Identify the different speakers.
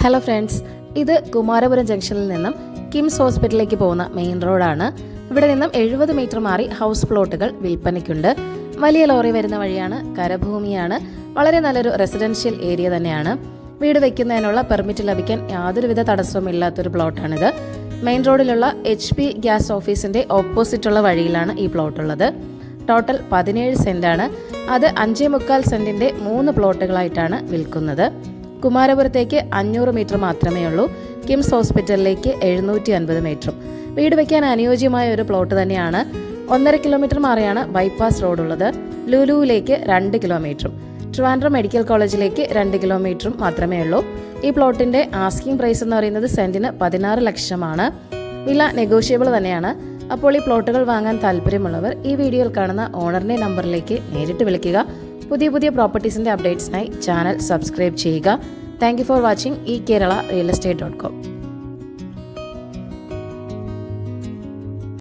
Speaker 1: Hello friends, ഇത് കുമാരപുരം ജംഗ്ഷനിൽ നിന്നും കിംസ് ഹോസ്പിറ്റലിലേക്ക് പോകുന്ന മെയിൻ റോഡാണ്. ഇവിടെ നിന്നും 70 മീറ്റർ മാറി ഹൗസ് പ്ലോട്ടുകൾ വിൽപ്പനയ്ക്കുണ്ട്. വലിയ ലോറി വരുന്ന വഴിയാണ്, കരഭൂമിയാണ്, വളരെ നല്ലൊരു റെസിഡൻഷ്യൽ ഏരിയ തന്നെയാണ്. വീട് വയ്ക്കുന്നതിനുള്ള പെർമിറ്റ് ലഭിക്കാൻ യാതൊരുവിധ തടസ്സവും ഇല്ലാത്തൊരു പ്ലോട്ടാണിത്. മെയിൻ റോഡിലുള്ള HP ഗ്യാസ് ഓഫീസിൻ്റെ ഓപ്പോസിറ്റുള്ള വഴിയിലാണ് ഈ പ്ലോട്ടുള്ളത്. ടോട്ടൽ 17 സെൻറ്റാണ്. അത് 5.25 സെൻറ്റിൻ്റെ 3 പ്ലോട്ടുകളായിട്ടാണ് വിൽക്കുന്നത്. കുമാരപുരത്തേക്ക് 500 മീറ്റർ മാത്രമേ ഉള്ളൂ. കിംസ് ഹോസ്പിറ്റലിലേക്ക് 750 മീറ്ററും. വീട് വയ്ക്കാൻ അനുയോജ്യമായ ഒരു പ്ലോട്ട് തന്നെയാണ്. 1.5 കിലോമീറ്റർ മാറിയാണ് ബൈപ്പാസ് റോഡുള്ളത്. ലുലുവിലേക്ക് 2 കിലോമീറ്ററും ട്രിവാൻഡ്രം മെഡിക്കൽ കോളേജിലേക്ക് 2 കിലോമീറ്ററും മാത്രമേ ഉള്ളൂ. ഈ പ്ലോട്ടിൻ്റെ ആസ്കിംഗ് പ്രൈസ് എന്ന് പറയുന്നത് സെൻറ്റിന് 16 ലക്ഷമാണ്. വില നെഗോഷ്യബിൾ തന്നെയാണ്. അപ്പോൾ ഈ പ്ലോട്ടുകൾ വാങ്ങാൻ താല്പര്യമുള്ളവർ ഈ വീഡിയോയിൽ കാണുന്ന ഓണറിൻ്റെ നമ്പറിലേക്ക് നേരിട്ട് വിളിക്കുക. പുതിയ പ്രോപ്പർട്ടീസിൻ്റെ അപ്ഡേറ്റ്സിനായി ചാനൽ സബ്സ്ക്രൈബ് ചെയ്യുക. Thank you for watching eKerala realestate.com.